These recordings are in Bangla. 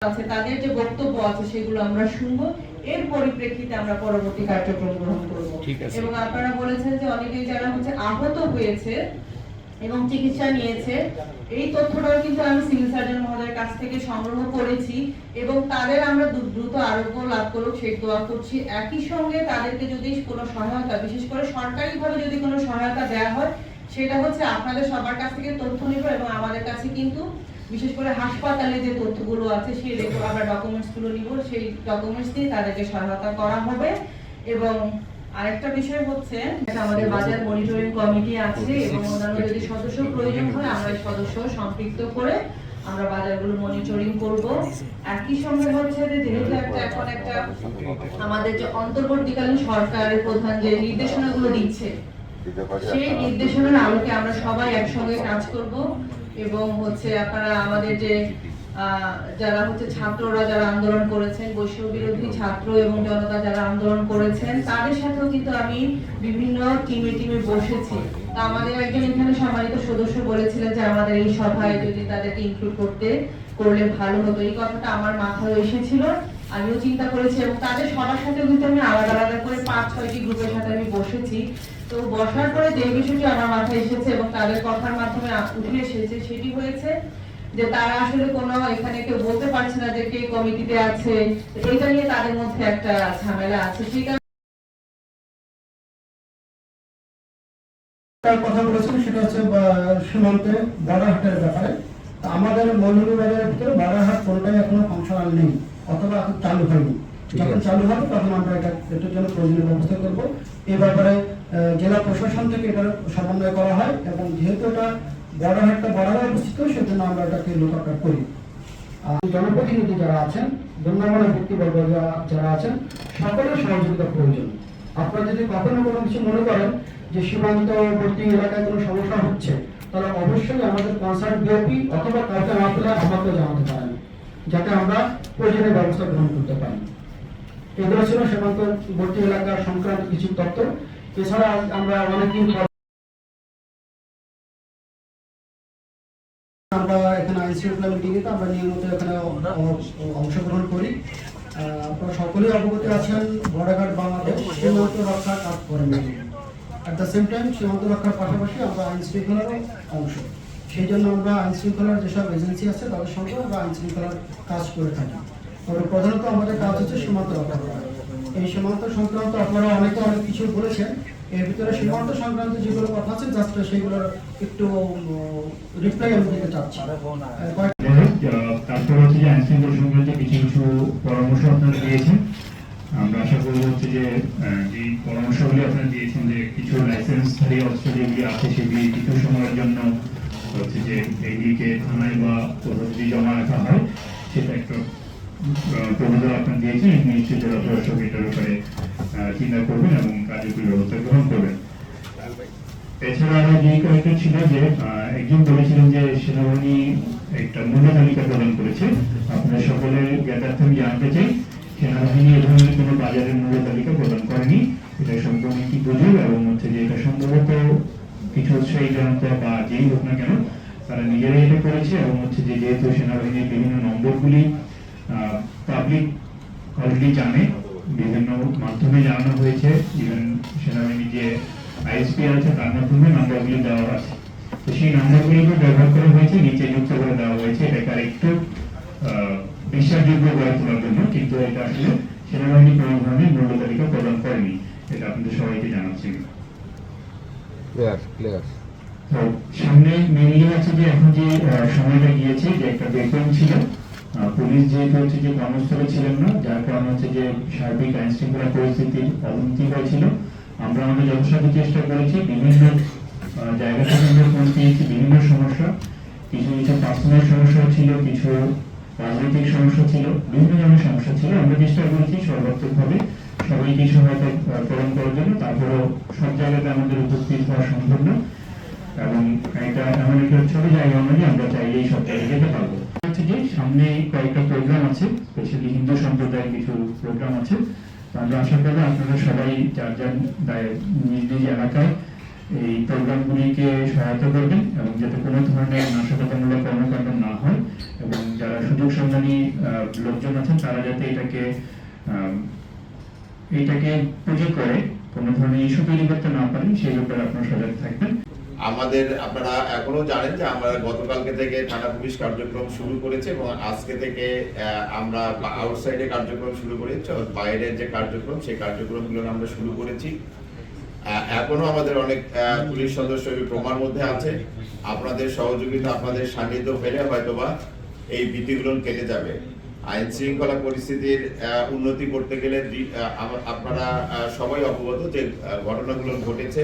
আছে তাদের যে বক্তব্য আছে সেগুলো আমরা শুনবো, এর পরিপ্রেক্ষিতে আমরা পরবর্তী কার্যক্রম গ্রহণ করব। এবং আপনারা বলেছেন যে অনেকেই যারা আহত হয়েছে এবং চিকিৎসা নিয়েছে, এই তথ্যটাও কিন্তু আমি সিভিল সার্জন মহোদয়ের কাছ থেকে সংগ্রহ করেছি এবং তাদের আমরা দ্রুত আরোগ্য লাভ করুক সেই দোয়া করছি। একই সঙ্গে তাদেরকে যদি কোনো সহায়তা, বিশেষ করে সরকারিভাবে যদি কোনো সহায়তা দেওয়া হয়, সেটা আপনাদের সবার কাছ থেকে তথ্য নিব এবং আমাদের কাছে কিন্তু বিশেষ করে হাসপাতালে যে তথ্যগুলো আছে সেই আমরা ডকুমেন্টসগুলো নিব, সেই ডকুমেন্টস দিয়ে তাদেরকে সহায়তা করা হবে। এবং আরেকটা বিষয় আমাদের বাজার মনিটরিং কমিটি আছে এবং অন্যান্য যদি সদস্য প্রয়োজন হয় আমরা সদস্য সম্পৃক্ত করে আমরা বাজারগুলো মনিটরিং করব। একই সঙ্গে যে যেহেতু এখন একটা আমাদের যে অন্তর্বর্তীকালীন সরকারের প্রধান যে নির্দেশনাগুলো দিচ্ছে, সেই নির্দেশনার আলোকে আমরা সবাই একসঙ্গে কাজ করব এবং আপনারা আমাদের যে যারা ছাত্ররা যারা আন্দোলন করেছেন, বৈষম্য বিরোধী ছাত্র এবং জনতা যারা আন্দোলন করেছেন, তাদের সাথেও কিন্তু আমি বিভিন্ন টিমে বসেছি। তো আমাদের একজন এখানে সম্মানিত সদস্য বলেছিলেন যে আমাদের এই সভায় যদি তাদেরকে ইনক্লুড করলে ভালো হতো। এই কথাটা আমার মাথায় এসেছিল, আমিও চিন্তা করেছি এবং তাদের সবার সাথে কিন্তু আমি আলাদা আলাদা করে 5-6টি গ্রুপের সাথে আমি বসেছি। তো বসার পরে যে বিষয়টি আমার মাথায় এসেছে এবং তাদের কথার মাধ্যমে উঠে এসেছে সেটি হয়েছে যে তারা আসলে কোনো এখানে কেউ বলতে পারছে না যে কে কমিটিতে আছে, এটা নিয়ে তাদের মধ্যে একটা ঝামেলা আছে। সেই কথা বলেছেন সেটা সীমান্তে বারাহাটের ব্যাপারে। আমাদের মৌলভীবাজারের ভিতরে বারাহাট কোনটাই এখনো ফাংশনাল নেই অথবা এখন চালু হয়নি। যখন চালু হবে তখন আমরা এটার জন্য প্রয়োজনীয় ব্যবস্থা করব। এই ব্যাপারে জেলা প্রশাসন থেকে এটার সমন্বয় করা হয় এবং যেহেতু এটা বারাহাটটা বর্ডারে অবস্থিত সেজন্য আমরা এটাকে লোকার্পণ করি। জনপ্রতিনিধি যারা আছেন, গণ্যমান্য ব্যক্তিবর্গ যারা আছেন, সকলের সহযোগিতা প্রয়োজন। আপনারা যদি কখনো কোনো কিছু মনে করেন যে সীমান্তবর্তী এলাকায় কোনো সমস্যা হচ্ছে, তাহলে অবশ্যই আমাদের কনসার্ন বিওপি অথবা কাউকে না পেলে আমাকে জানাতে পারেন, যাতে আমরা প্রয়োজনীয় ব্যবস্থা গ্রহণ করতে পারি। এগুলো ছিল সীমান্তবর্তী এলাকার সংক্রান্ত কিছু তথ্য। এছাড়া আমরা অনেকদিন আমরা এখানে আইন শৃঙ্খলা মিটিংয়ে আমরা নিয়মিত এখানে অংশগ্রহণ করি। আপনারা সকলেই অবগত আছেন বর্ডার বাংলাদেশ সীমান্ত রক্ষার কাজ করেন। অ্যাট দ্য সেম টাইম সীমান্ত রক্ষার পাশাপাশি আমরা আইন শৃঙ্খলার অংশ, সেই জন্য আমরা আইন শৃঙ্খলার যেসব এজেন্সি আছে তাদের সঙ্গে আমরা আইন শৃঙ্খলার কাজ করে থাকি। তবে প্রধানত আমাদের কাজ হচ্ছে সীমান্ত রক্ষা করা। এই সীমান্ত সংক্রান্ত আপনারা অনেক কিছু বলেছেন, এর ভিতরে সীমান্ত সংক্রান্ত যেগুলো কথা আছে জাস্ট সেগুলোর একটু রিপ্লাই আমি দিতে চাচ্ছি। তারপর যে আইন শৃঙ্খলা সংক্রান্ত কিছু কিছু পরামর্শ আপনারা দিয়েছেন, আমরা আশা করবো যে এই পরামর্শগুলি আপনারা দিয়েছেন যে কিছু লাইসেন্সধারী অস্ত্র যেগুলি আছে সেগুলি কিছু সময়ের জন্য যে এইগুলিকে থানায় বা কোথাও যদি জমা রাখা হয়, সেটা একটা প্রবণতা আপনারা দিয়েছেন। নিশ্চয়ই জেলা প্রশাসক এটার ব্যাপারে চিন্তা করবেন এবং কার্যকরী ব্যবস্থা গ্রহণ করবেন। এছাড়া আরো যে কয়েকটা ছিল যে একজন বলেছিলেন যে সেনাবাহিনী একটা মূল্য তালিকা প্রদান করেছে। আপনারা সকলের জ্ঞাতার্থে আমি জানতে চাই, সেনাবাহিনী এ ধরনের কোনো বাজারের মূল্য তালিকা প্রদান করেনি। এটা সম্পূর্ণ একটি গুজব এবং যে এটা সম্ভবত কিছু উৎসাহী জনতা বা যেই হোক না কেন তারা নিজেরাই এটা করেছে এবং যে যেহেতু সেনাবাহিনীর বিভিন্ন নম্বরগুলি পাবলিক অলরেডি জানে, বিভিন্ন মাধ্যমে জানানো হয়েছে, ইভেন সেনাবাহিনী যে আইএসপি আছে তার মাধ্যমে নাম্বারগুলি দেওয়া আছে। তো সেই নাম্বারগুলিকে ব্যবহার করা হয়েছে, নিচে যুক্ত করে দেওয়া হয়েছে এটাকে আরেকটু বিশ্বাসযোগ্য করে তোলার জন্য, কিন্তু এটা আসলে সেনাবাহিনী কোনো ধরনের মূল্য তালিকা প্রদান করেনি। এটা আপনাদের সবাইকে জানাচ্ছি। তো সামনে মেনলি আছে যে এখন যে সময়টা গিয়েছে যে একটা বেতন ছিল, পুলিশ যেহেতু যে কর্মস্থলে ছিলেন না, যার কারণে যে সার্বিক আইন শৃঙ্খলা পরিস্থিতির অবনতি হয়েছিল। আমরা আমাদের যথাসাধ্য চেষ্টা করেছি, বিভিন্ন জায়গা থেকে আমরা ফোন পেয়েছি, বিভিন্ন সমস্যা, কিছু কিছু পার্সোনাল সমস্যা ছিল, কিছু রাজনৈতিক সমস্যা ছিল, বিভিন্ন ধরনের সমস্যা ছিল। আমরা চেষ্টা করেছি সর্বাত্মকভাবে সবাইকে সহায়তা প্রদান করার জন্য। তারপরেও সব জায়গাতে আমাদের উপস্থিত হওয়া সম্ভব না এবং এটা এমন একটা ছোট জায়গা অনুযায়ী আমরা চাইলেই সব জায়গায় যেতে পারবো। যে সামনে কয়েকটা প্রোগ্রাম আছে, স্পেশালি হিন্দু সম্প্রদায়ের কিছু প্রোগ্রাম আছে। আমরা আশা করবো আপনারা সবাই যার যার নিজ নিজ এলাকায় এই প্রোগ্রামগুলিকে সহায়তা করবেন এবং যাতে কোনো ধরনের নাশকতামূলক কর্মকাণ্ড না হয় এবং যারা সুযোগ সন্ধানী লোকজন আছেন তারা যাতে এইটাকে পুঁজি করে কোনো ধরনের ইস্যু তৈরি করতে না পারেন সেই ব্যাপারে আপনারা সজাগ থাকবেন। আপনারা এখনো জানেন যে আমরা গতকালকে থেকে থানা পুলিশ কার্যক্রম শুরু করেছে এবং আজকে থেকে আমরা আউটসাইডে কার্যক্রম শুরু করেছি, বাইরের যে কার্যক্রম সেই কার্যক্রমগুলো আমরা শুরু করেছি। এখনো আমাদের অনেক পুলিশ সদস্য প্রমার মধ্যে আছে। আপনাদের সহযোগিতা, আপনাদের সান্নিধ্য পেলে হয়তোবা এই ভীতিগুলো কেটে যাবে। আইন শৃঙ্খলা পরিস্থিতির উন্নতি করতে গেলে আপনারা সবাই অবগত যে ঘটনাগুলো ঘটেছে,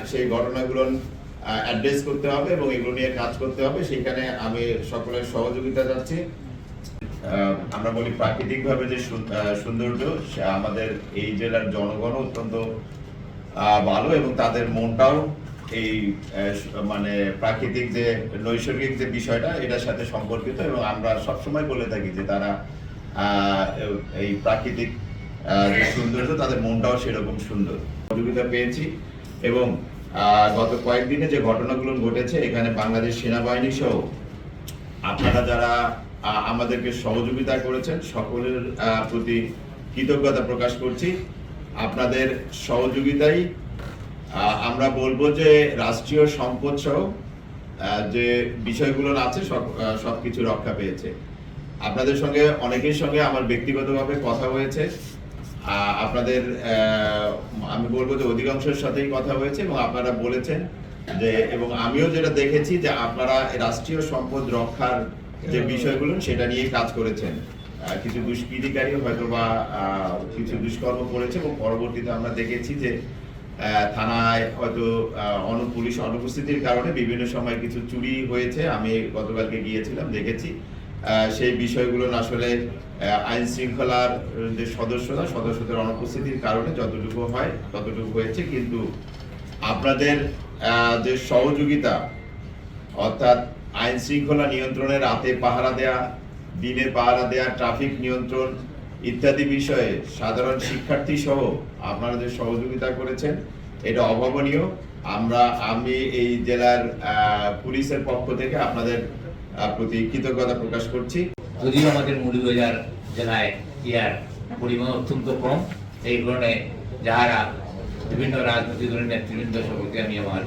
সেই ঘটনাগুলো অ্যাড্রেস করতে হবে এবং এগুলো নিয়ে কাজ করতে হবে। সেখানে আমি সকলের সহযোগিতা চাচ্ছি। আমরা বলি প্রাকৃতিকভাবে যে সৌন্দর্য, আমাদের এই জেলার জনগণ অত্যন্ত ভালো এবং তাদের মনটাও এই মানে প্রাকৃতিক যে নৈসর্গিক যে বিষয়টা এটার সাথে সম্পর্কিত এবং আমরা সবসময় বলে থাকি যে তারা এই প্রাকৃতিক যে সৌন্দর্য তাদের মনটাও সেরকম সুন্দর। সহযোগিতা পেয়েছি এবং গত কয়েকদিনে যে ঘটনাগুলো ঘটেছে এখানে বাংলাদেশ সেনাবাহিনী সহ আপনারা যারা আমাদেরকে সহযোগিতা করেছেন সকলের প্রতি কৃতজ্ঞতা প্রকাশ করছি। আপনাদের সহযোগিতাই আমরা বলবো যে রাষ্ট্রীয় সম্পদ সহ যে বিষয়গুলো আছে সবকিছু রক্ষা পেয়েছে। আপনাদের সঙ্গে অনেকের সঙ্গে আমার ব্যক্তিগতভাবে কথা হয়েছে, আপনাদের আমি বলবো যে অধিকাংশের সাথেই কথা হয়েছে এবং আপনারা বলেছেন যে, এবং আমিও যেটা দেখেছি যে আপনারা রাষ্ট্রীয় সম্পদ রক্ষার যে বিষয়গুলো সেটা নিয়ে কাজ করেছেন। কিছু দুষ্কৃতিকারী হয়তো বা কিছু দুষ্কর্ম করেছে এবং পরবর্তীতে আমরা দেখেছি যে থানায় হয়তো পুলিশ অনুপস্থিতির কারণে বিভিন্ন সময় কিছু চুরি হয়েছে। আমি গতকালকে গিয়েছিলাম, দেখেছি সেই বিষয়গুলো আসলে আইন শৃঙ্খলার যে সদস্যদের অনুপস্থিতির কারণে যতটুকু হয় ততটুকু হয়েছে। কিন্তু আপনাদের যে সহযোগিতা, অর্থাৎ আইন শৃঙ্খলা নিয়ন্ত্রণে রাতে পাহারা দেয়া, দিনে পাহারা দেয়া, ট্রাফিক নিয়ন্ত্রণ ইত্যাদি বিষয়ে সাধারণ শিক্ষার্থী সহ আপনারা যে সহযোগিতা করেছেন এটা অভাবনীয়। আমি এই জেলার পুলিশের পক্ষ থেকে আপনাদের প্রতি কৃতজ্ঞতা প্রকাশ করছি। যদিও আমাদের মৌলভীবাজার জেলায় ইয়ার পরিমাণ অত্যন্ত কম, এই কারণে যারা বিভিন্ন রাজনৈতিক দলের নেতৃবৃন্দ সকলকে আমি আমার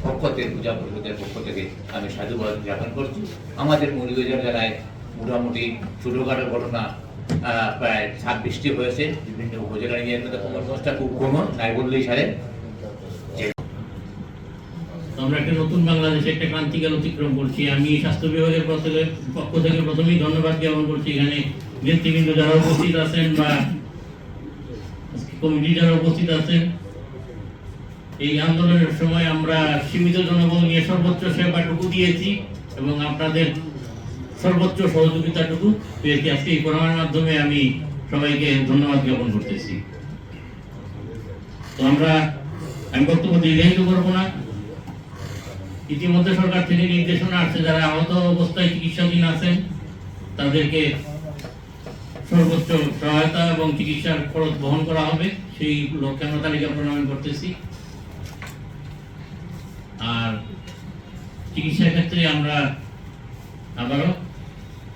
পক্ষ থেকে, পূজা পরিষদের পক্ষ থেকে আমি সাধুবাদ জ্ঞাপন করছি। আমাদের মৌলভীবাজার জেলায় মোটামুটি ছোটোখাটো ঘটনা প্রায় 26টি হয়েছে বিভিন্ন উপজেলা নিয়ে। কমরগঞ্জটা খুব কমন, নাই বললেই সারে। আমরা একটা নতুন বাংলাদেশে একটা ক্রান্তিকাল অতিক্রম করছি। আমি স্বাস্থ্য বিভাগের পক্ষ থেকে প্রথমেই ধন্যবাদ জ্ঞাপন করছি এখানে নেতৃবৃন্দ যারা উপস্থিত আছেন বা কমিটি যারা উপস্থিত আছেন। এই আন্দোলনের সময় আমরা সীমিত জনবল নিয়ে সর্বোচ্চ সেবাটুকু দিয়েছি এবং আপনাদের সর্বোচ্চ সহযোগিতাটুকু পেয়েছি। আজকে এই ফোরামের মাধ্যমে আমি সবাইকে ধন্যবাদ জ্ঞাপন করতেছি। তো আমি বক্তব্য দীর্ঘায়িত করবো না। ইতিমধ্যে সরকার থেকে নির্দেশনা আসছে যারা আহত অবস্থায় চিকিৎসাধীন আছেন তাদেরকে সর্বোচ্চ সহায়তা এবং চিকিৎসার খরচ বহন করা হবে, সেই লক্ষ্যে আমরা তালিকা প্রণয়ন করতেছি। আর চিকিৎসার ক্ষেত্রে আমরা আবারও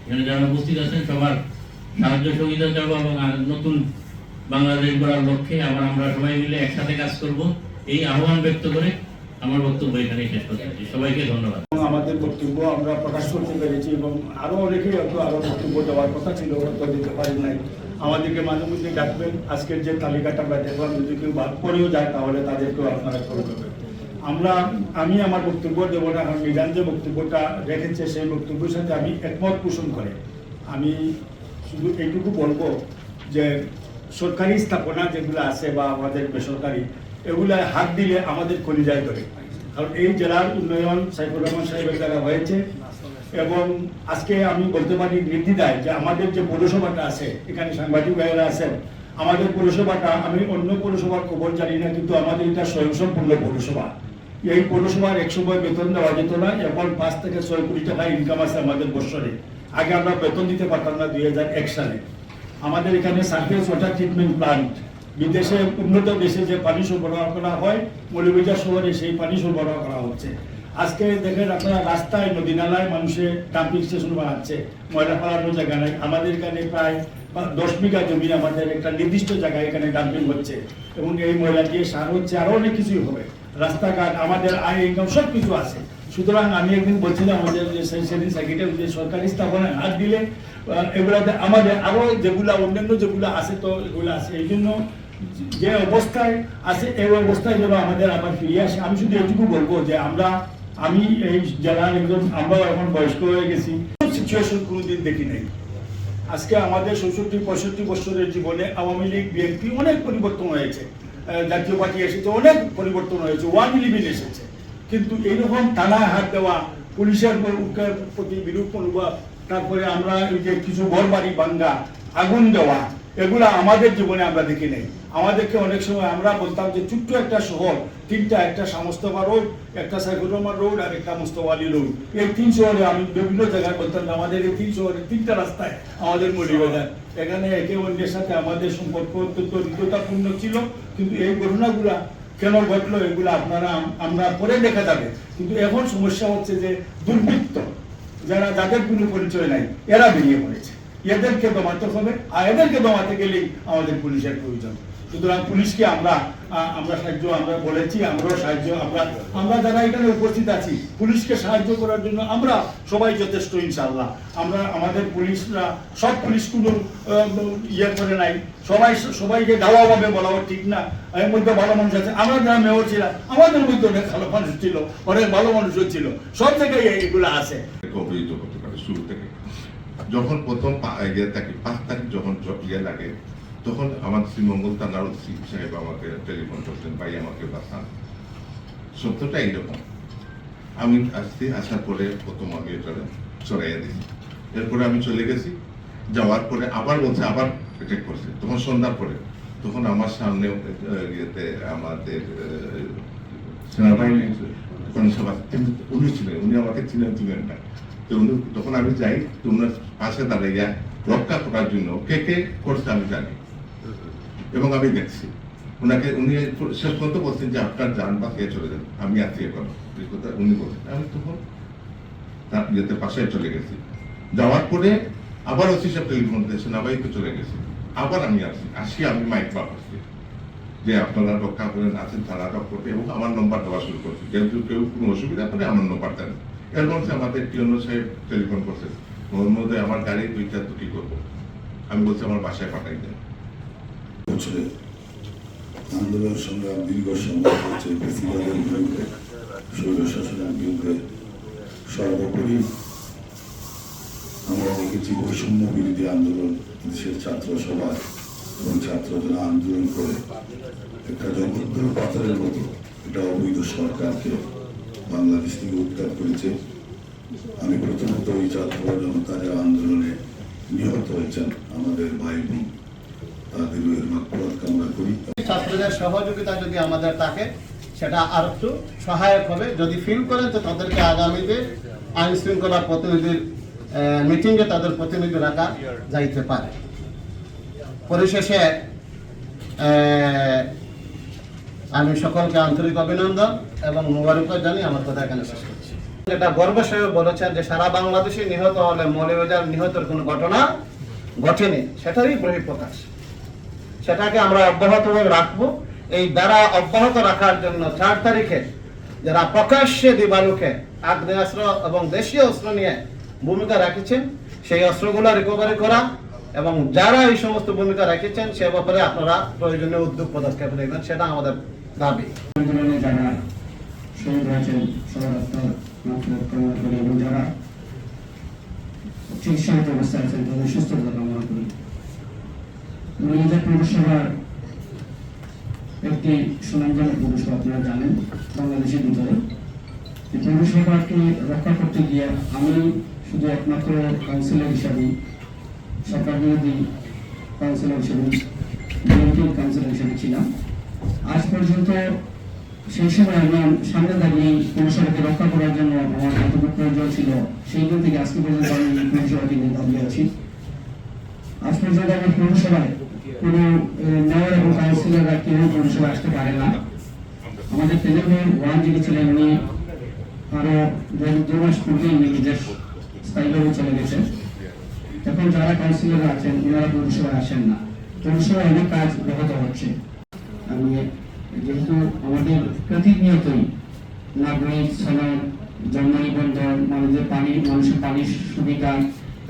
এখানে যারা উপস্থিত আছেন সবার সাহায্য সহযোগিতা চাবো এবং নতুন বাংলাদেশ গড়ার লক্ষ্যে আবার আমরা সবাই মিলে একসাথে কাজ করব, এই আহ্বান ব্যক্ত করে আমার বক্তব্য এখানে শেষ করতে চাই। সবাইকে ধন্যবাদ। আমাদের বক্তব্য আমরা প্রকাশ করতে পেরেছি এবং আরো অনেকেই হয়তো আরো বক্তব্য দেওয়ার কথা ছিল, হয়তো দিতে পারি নাই। আমাদেরকে মাঝে মধ্যে ডাকবেন। আজকের যে তালিকাটা আমরা দেখলাম, যদি কেউ বাদ পড়েও যায় তাহলে তাদেরকেও আপনারা করে দেবেন। আমি আমার বক্তব্য দেব না, আমার মিজান যে বক্তব্যটা রেখেছে সেই বক্তব্যের সাথে আমি একমত পোষণ করে আমি শুধু এইটুকু বলবো যে সরকারি স্থাপনা যেগুলো আছে বা আমাদের বেসরকারি, এগুলা হাত দিলে আমাদের কলিজায় ধরে। কারণ এই জেলার উন্নয়ন সাইফুর রহমান সাহেবের দ্বারা হয়েছে এবং আজকে আমি বলতে পারি নির্দ্বিধায় যে আমাদের যে পৌরসভাটা আছে, এখানে সাংবাদিক ভাইয়েরা আছেন, আমাদের পৌরসভাটা, আমি অন্য পৌরসভার খবর জানি না, কিন্তু আমাদের এটা স্বয়ংসম্পূর্ণ পৌরসভা। এই পৌরসভার 100 বেতন দেওয়া যেত না, এখন 5 থেকে 6 কোটি টাকা ইনকাম আছে আমাদের বছরে। আগে আমরা বেতন দিতে পারতাম না 2001 সালে। আমাদের এখানে সার্ফেস ওয়াটার ট্রিটমেন্ট প্লান্ট বিদেশে উন্নত দেশে যে পানি সরবরাহ করা হয় মৌলভীবাজার শহরে সেই পানি সরবরাহ করা হচ্ছে। আজকে দেখেন আপনারা রাস্তায় নদী নালায় মানুষের ডাম্পিং স্টেশন বানাচ্ছে, ময়লা ফেলানোর জায়গা নাই। আমাদের এখানে প্রায় 10 বিঘা জমি আমাদের একটা নির্দিষ্ট জায়গায় এখানে ডাম্পিং হচ্ছে এবং এই ময়লা দিয়ে সার হচ্ছে, আরো অনেক কিছুই হবে। রাস্তাঘাট, আমাদের আয় ইনকাম সব কিছু আছে। সুতরাং আমি একদিন বলছিলাম আমাদের যে সেদিন সেক্রেটারি যে সরকারি স্থাপনায় হাত দিলে এগুলাতে আমাদের আরো যেগুলা অন্যান্য যেগুলো আছে তো এগুলো আছে। এই জন্য যে অবস্থায় আছে এই অবস্থায় যেন আমাদের আবার ফিরে আসে। আমি শুধু এটুকু বলবো যে আমি এই জেলার একজন, আমরাও এখন বয়স্ক হয়ে গেছি, সিচুয়েশন কোনোদিন দেখি নাই। আজকে আমাদের 64-65 বছরের জীবনে আওয়ামী লীগ বিএনপি অনেক পরিবর্তন হয়েছে, জাতীয় পার্টি এসেছে, অনেক পরিবর্তন হয়েছে, 111 এসেছে, কিন্তু এইরকম থানায় হাত দেওয়া, পুলিশের প্রতি বিরূপ মনোভাব, তারপরে আমরা এই যে কিছু ঘর বাড়ি ভাঙ্গা, আগুন দেওয়া, এগুলা আমাদের জীবনে আমরা দেখি নাই। আমাদেরকে অনেক সময় আমরা বলতাম যে ছোট্ট একটা শহর, তিনটা, একটা শামস্তফা রোড, একটা সাইফুর রহমান রোড আর একটা মুস্তফা আলী রোড, এই 3 শহরে আমি বিভিন্ন জায়গায় বলতাম আমাদের এই 3 শহরে 3টা রাস্তায় আমাদের মৌলভীবাজার। এখানে একে অন্যের সাথে আমাদের সম্পর্ক অত্যন্ত হৃদ্যতাপূর্ণ ছিল, কিন্তু এই ঘটনাগুলা কেন ঘটলো এগুলো আমরা পরে দেখা যাবে। কিন্তু এখন সমস্যা হচ্ছে যে দুর্বৃত্ত যারা, যাদের কোনো পরিচয় নাই, এরা বেরিয়ে পড়েছে। এদেরকে দমাতে হবে, আর এদেরকে দমাতে গেলেই আমাদের পুলিশের প্রয়োজন। সুতরাং পুলিশকে আমরা সাহায্য, আমরা বলেছি, আমরাও সাহায্য, আমরা যারা এখানে উপস্থিত আছি পুলিশকে সাহায্য করার জন্য আমরা সবাই যথেষ্ট ইনশাআল্লাহ। আমাদের পুলিশরা, সব পুলিশ কোনো ইয়ে করে নাই, সবাইকে দাওয়াভাবে বলাও ঠিক না। এর মধ্যে ভালো মানুষ আছে, আমরা যারা মেয়র ছিলাম আমাদের মধ্যে অনেক ভালো মানুষ ছিল, অনেক ভালো মানুষও ছিল, সব জায়গায় এগুলো আছে। অভিহিত করতে পারে শুরু থেকে। যখন প্রথম 5 তারিখ যখন ইয়ে লাগে, তখন আমার শ্রীমঙ্গল থানার ওসি সাহেব আমাকে টেলিফোন করছেন, ভাই আমাকে বাঁচান। সত্যটা এইরকম। আমি আসার পরে প্রথম আমি এটা চড়াইয়া দিয়েছি, এরপরে আমি চলে গেছি। যাওয়ার পরে আবার বলছে, আবার অ্যাটাক করছে। তখন সন্ধ্যার পরে, তখন আমার সামনে ইয়েতে আমাদের সেনাবাহিনী উনি ছিলেন, উনি আমাকে চিনেন না। তো তখন আমি যাই, তোমরা পাশে দাঁড়াইয়া রক্ষা করার জন্য কে কে করছে আমি জানি এবং আমি দেখছি। উনি শেষ পর্যন্ত বলছেন যে আপনার যান বা খেয়ে চলে যান, আমি আছি এখন, এই কথা উনি বলছেন। আমি তখন তার ইয়েতে পাশে চলে গেছি। যাওয়ার পরে আবার ওসি সাহেব টেলিফোন দিয়ে সেনাবাহিনীতে চলে গেছি। আবার আমি আসি আমি মাইক পাচ্ছি যে আপনারা রক্ষা করেন, আছেন থানাটা করতে, এবং আমার নম্বর দেওয়া শুরু করছি। যেহেতু কেউ কোনো অসুবিধা করে আমার নম্বর দেন। এর মধ্যে আমাদের টিউনো সাহেব টেলিফোন করছে, ওর মধ্যে আমার গাড়ি 2টা তো কি করবো। আমি বলছি আমার বাসায় পাঠাই দেন। আন্দোলন সংগ্রাম দীর্ঘ সময় হচ্ছে প্রেসিডেন্টের বিরুদ্ধে, স্বৈর শাসনের বিরুদ্ধে। সর্বোপরি আমরা দেখেছি বৈষম্য বিরোধী আন্দোলন, দেশের ছাত্র সভা এবং ছাত্ররা আন্দোলন করে একটা জগদ্দল পাথরের মতো এটা অবৈধ সরকারকে বাংলাদেশ থেকে উদ্ধার করেছে। আমি প্রথমত ওই ছাত্র জনতার আন্দোলনে নিহত হয়েছেন আমাদের ভাই বোন, তাদের মাগফিরাত কামনা করি। ছাত্রদের সহযোগিতা যদি আমাদের থাকে সেটা আর একটু সহায়ক হবে। যদি ফিল করেন তো তাদেরকে আগামীতে আইন শৃঙ্খলা প্রতিনিধির মিটিংয়ে তাদের প্রতিনিধি রাখা যাইতে পারে। পরিশেষে আমি সকলকে আন্তরিক অভিনন্দন এবং মোবারকবাদ জানিয়ে আমার কথা এখানে শেষ করছি। এটা গর্বের সঙ্গে বলেছেন যে সারা বাংলাদেশে নিহত হলে মৌলভীবাজার নিহতের কোনো ঘটনা ঘটেনি, সেটারই বহিঃপ্রকাশ। সেটাকে আমরা অব্যাহত রাখবো। এই দ্বারা অব্যাহত রাখার জন্য 4 তারিখে যারা প্রকাশ্যে দিবালুকে আগ্নেয়াস্ত্র এবং দেশীয় অস্ত্র নিয়ে ভূমিকা রাখেছেন, সেই অস্ত্রগুলো রিকভারি করা এবং যারা এই সমস্ত ভূমিকা রেখেছেন সে ব্যাপারে আপনারা প্রয়োজনীয় উদ্যোগ পদক্ষেপ নেবেন, সেটা আমাদের দাবি। যারা শহীদ হয়েছেন এবং যারা চিকিৎসাগত অবস্থায় আছেন তাদের সুস্থতা কামনা করি। মৌলভীবাজার পৌরসভার একটি সুনামজনক পৌরসভা, আপনারা জানেন বাংলাদেশের ভিতরে। এই পৌরসভাকে রক্ষা করতে গিয়ে আমি শুধু একমাত্র কাউন্সিলর হিসাবে, সরকার বিরোধী কাউন্সিলর হিসেবে, বিএনপির কাউন্সিলর হিসেবে ছিলাম। আজ পর্যন্ত সেই সময় আমি সামনে দাঁড়িয়ে পৌরসভাকে রক্ষা করার জন্য আমার যতটুকু প্রয়োজন ছিল সেই দিন থেকে আজকে পর্যন্ত আমি পৌরসভাকে নিয়ে দাঁড়িয়ে আছি। আজ পর্যন্ত আমি পৌরসভায় কোনো মেয়র এবং কাউন্সিলররা কেউ পৌরসভা আসতে পারে না। আমাদের তেলেগুর ওয়ান যিনি ছিলেন উনি আরো 2 মাস পূর্বে নিজের স্থায়ীভাবে চলে গেছেন। এখন যারা কাউন্সিলর আছেন ওনারা পৌরসভায় আসেন না, পৌরসভায় অনেক কাজ ব্যাহত হচ্ছে। আমি যেহেতু আমাদের প্রতিনিয়তই নাগরিক সনদ, জন্ম নিবন্ধন, মানুষের পানির সুবিধা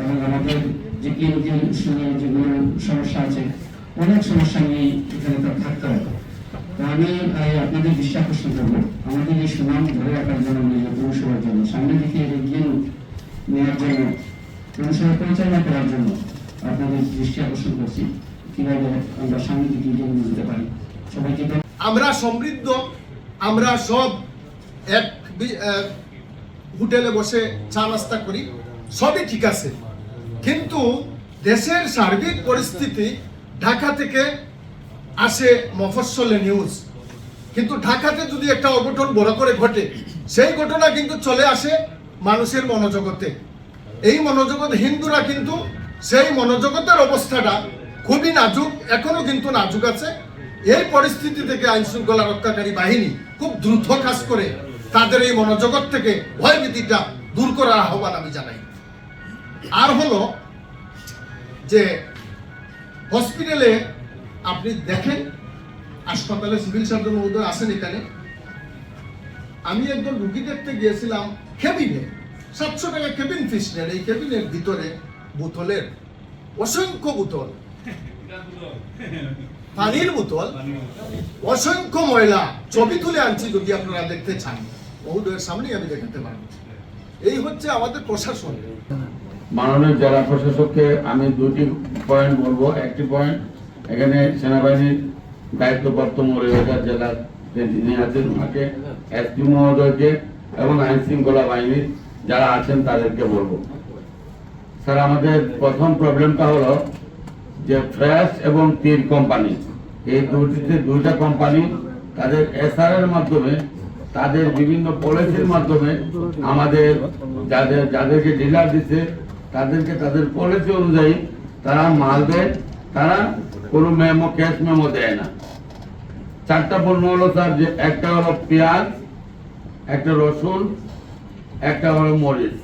এবং আমাদের যে ক্লিনিক্যাল যেগুলো সমস্যা আছে, অনেক সমস্যা নিয়ে এখানে থাকতে হবে। তো আমি আপনাদের দৃষ্টি আকর্ষণ করবো আমাদের এই সুনাম ধরে রাখার জন্য, পৌরসভার জন্য, সামনে দিকে এগিয়ে নেওয়ার জন্য, পৌরসভা পরিচালনা করার জন্য আপনাদের দৃষ্টি আকর্ষণ করছি কিভাবে আমরা সামনে দিকে এগিয়ে নিয়ে যেতে পারি। সবাইকে আমরা সমৃদ্ধ, আমরা সব এক হোটেলে বসে চা নাস্তা করি, সবই ঠিক আছে, কিন্তু দেশের সার্বিক পরিস্থিতি ঢাকা থেকে আসে মফস্বলে নিউজ, কিন্তু ঢাকাতে যদি একটা অঘটন বড় করে ঘটে সেই ঘটনা কিন্তু চলে আসে মানুষের মনোজগতে। এই মনোজগৎ হিন্দুরা কিন্তু সেই মনোজগতের অবস্থাটা খুবই নাজুক, এখনো কিন্তু নাজুক আছে। এই পরিস্থিতি থেকে আইন শৃঙ্খলা রক্ষাকারী বাহিনী খুব দ্রুত কাজ করে তাদের এই মনোজগৎ থেকে ভয়ভীতিটা দূর করার আহ্বান আমি জানাই। আর হলো যে হসপিটালে আপনি দেখেন, হাসপাতালে সিভিল সার্জন মহোদয় আসেন এখানে, আমি একজন রুগী দেখতে গিয়েছিলাম কেবিনে, 700 টাকা কেবিন ফিস নেন। এই কেবিনের ভিতরে বোতলের অসংখ্য বোতল, পানির বোতল, অসংখ্য ময়লা, ছবি তুলে আনছি যদি আপনারা দেখতে চান, মহোদয়ের সামনেই আমি দেখাতে পারবো। এই হচ্ছে আমাদের প্রশাসন। মাননীয় জেলা প্রশাসককে আমি 2টি পয়েন্ট বলবো। একটি পয়েন্ট, এখানে সেনাবাহিনীর দায়িত্বপ্রাপ্ত মৌলভীবাজার জেলার যিনি আছেন ওনাকে, এসপি মহোদয়কে এবং আইন শৃঙ্খলা বাহিনীর যারা আছেন তাদেরকে বলবো, স্যার আমাদের প্রথম প্রবলেমটা হলো যে ফ্রেশ এবং তীর কোম্পানি, এই দুইটা কোম্পানি তাদের এসআর এর মাধ্যমে, তাদের বিভিন্ন পলিসির মাধ্যমে আমাদের যাদেরকে ডিলার দিচ্ছে তাদেরকে তাদের পলিসি অনুযায়ী তারা মাল দেয়, তারা কোনো মেমো, ক্যাশ মেমো দেয় না। 4টা পণ্য হলো স্যার, যে একটা হলো পেঁয়াজ, একটা রসুন, একটা হলো মরিচ।